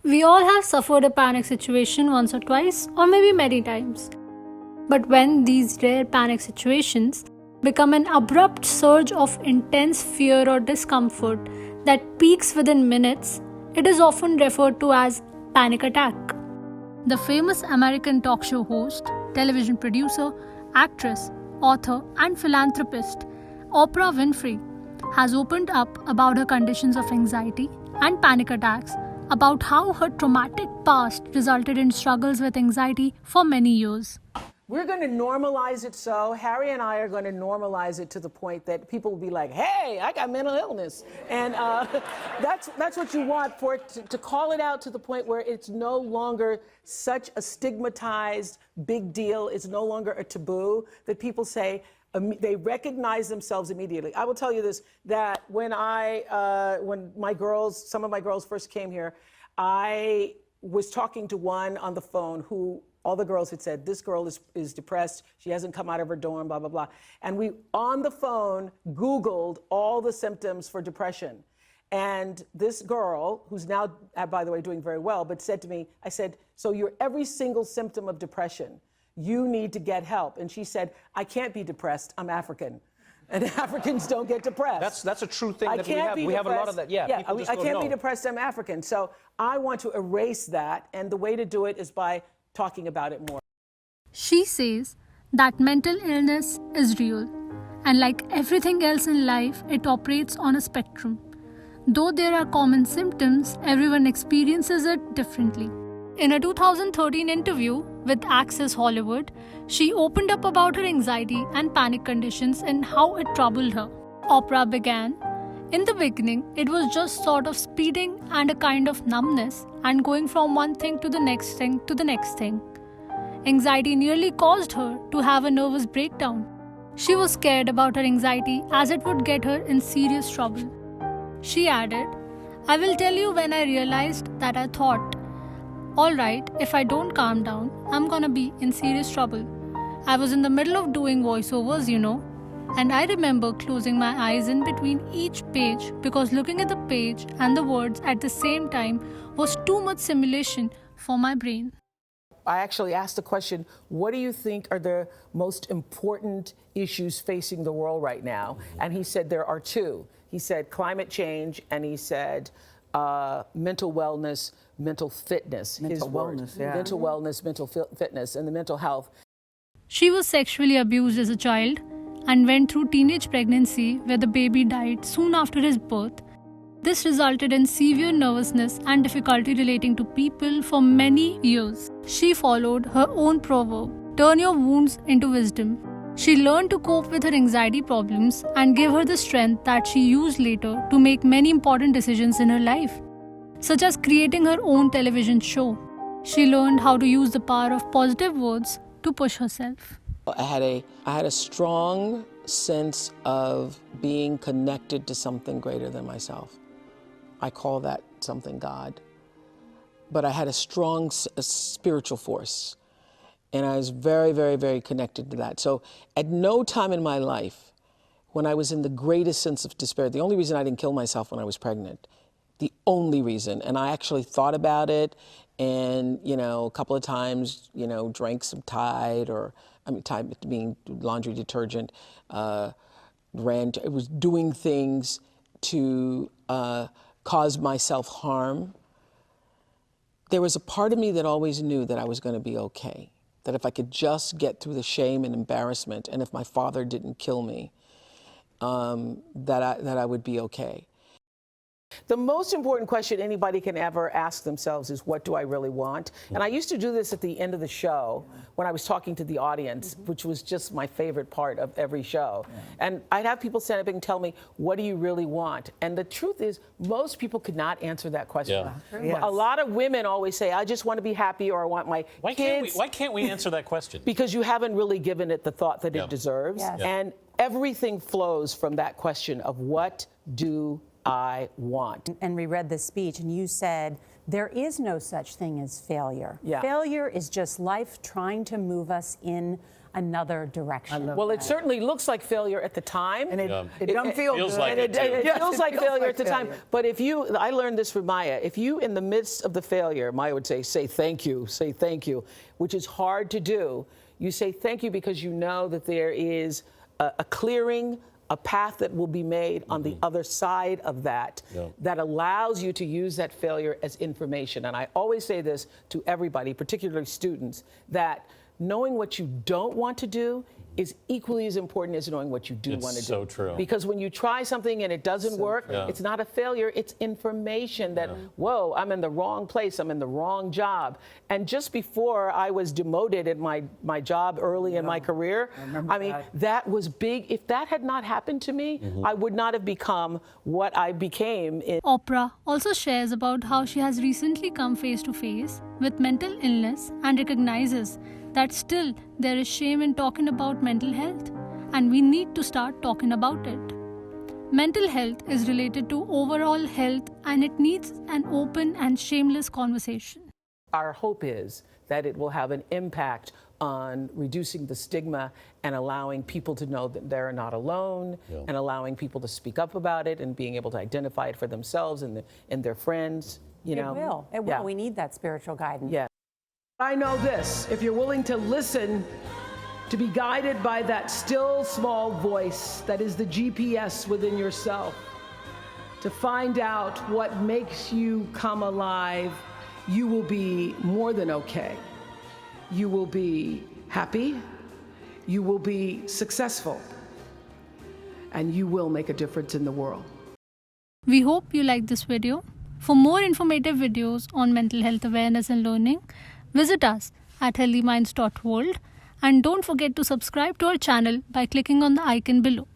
We all have suffered a panic situation once or twice, or maybe many times. But when these rare panic situations become an abrupt surge of intense fear or discomfort that peaks within minutes, it is often referred to as panic attack. The famous American talk show host, television producer, actress, author, and philanthropist Oprah Winfrey has opened up about her conditions of anxiety and panic attacks, about how her traumatic past resulted in struggles with anxiety for many years. We're going to normalize it so. Harry and I are going to normalize it to the point that people will be like, hey, I got mental illness. And that's what you want, for it to call it out to the point where it's no longer such a stigmatized big deal. It's no longer a taboo that people say, they recognize themselves immediately. I will tell you this, that when some of my girls first came here, I was talking to one on the phone who all the girls had said, this girl is depressed, she hasn't come out of her dorm, blah, blah, blah. And we, on the phone, Googled all the symptoms for depression. And this girl, who's now, by the way, doing very well, but said to me, I said, so you're every single symptom of depression. You need to get help. And she said, I can't be depressed, I'm African. And Africans don't get depressed. That's a true thing that we have. We have a lot of that. Yeah, I can't be depressed, I'm African. So I want to erase that. And the way to do it is by talking about it more. She says that mental illness is real. And like everything else in life, it operates on a spectrum. Though there are common symptoms, everyone experiences it differently. In a 2013 interview with Access Hollywood, she opened up about her anxiety and panic conditions and how it troubled her. Oprah began, in the beginning, it was just sort of speeding and a kind of numbness and going from one thing to the next thing to the next thing. Anxiety nearly caused her to have a nervous breakdown. She was scared about her anxiety as it would get her in serious trouble. She added, I will tell you when I realized that I thought, alright, if I don't calm down, I'm gonna be in serious trouble. I was in the middle of doing voiceovers, and I remember closing my eyes in between each page because looking at the page and the words at the same time was too much simulation for my brain. I actually asked the question, what do you think are the most important issues facing the world right now? And he said there are two. He said climate change, and he said mental wellness, mental fitness. Mental wellness, yeah. Mental wellness, mental fitness, and the mental health. She was sexually abused as a child and went through teenage pregnancy where the baby died soon after his birth. This resulted in severe nervousness and difficulty relating to people for many years. She followed her own proverb, turn your wounds into wisdom. She learned to cope with her anxiety problems and gave her the strength that she used later to make many important decisions in her life, such as creating her own television show. She learned how to use the power of positive words to push herself. I had a strong sense of being connected to something greater than myself. I call that something God. But I had a strong spiritual force. And I was very, very, very connected to that. So at no time in my life, when I was in the greatest sense of despair, the only reason I didn't kill myself when I was pregnant, the only reason, and I actually thought about it and, a couple of times, drank some Tide Tide being laundry detergent, it was doing things to cause myself harm. There was a part of me that always knew that I was going to be okay. That if I could just get through the shame and embarrassment, and if my father didn't kill me, that I would be okay. The most important question anybody can ever ask themselves is, what do I really want? And I used to do this at the end of the show when I was talking to the audience, which was just my favorite part of every show. And I'd have people stand up and tell me, what do you really want? And the truth is, most people could not answer that question. Yes. A lot of women always say, I just want to be happy, or I want my kids. Why can't we answer that question? Because you haven't really given it the thought that it deserves. Yes. And everything flows from that question of, what do I want. And we read this speech, and you said, there is no such thing as failure. Yeah. Failure is just life trying to move us in another direction. Well, it certainly looks like failure at the time. And it don't feel feels good. like it feels like failure at the time. failure. But I learned this from Maya, if you, in the midst of the failure, Maya would say thank you, which is hard to do. You say thank you because you know that there is a clearing, a path that will be made on the other side of that, that allows you to use that failure as information. And I always say this to everybody, particularly students, that knowing what you don't want to do is equally as important as knowing what you do want to do. It's so true. Because when you try something and it doesn't work, it's not a failure, it's information that, whoa, I'm in the wrong place, I'm in the wrong job. And just before I was demoted at my job early in my career, I mean, that was big. If that had not happened to me, I would not have become what I became. Oprah also shares about how she has recently come face to face with mental illness and recognizes that still there is shame in talking about mental health, and we need to start talking about it. Mental health is related to overall health, and it needs an open and shameless conversation. Our hope is that it will have an impact on reducing the stigma and allowing people to know that they're not alone, and allowing people to speak up about it and being able to identify it for themselves and their friends. You know, It will. We need that spiritual guidance. Yeah. I know this, if you're willing to listen, to be guided by that still small voice that is the GPS within yourself, to find out what makes you come alive, you will be more than okay. You will be happy, you will be successful, and you will make a difference in the world. We hope you liked this video. For more informative videos on mental health awareness and learning, visit us at healthyminds.world, and don't forget to subscribe to our channel by clicking on the icon below.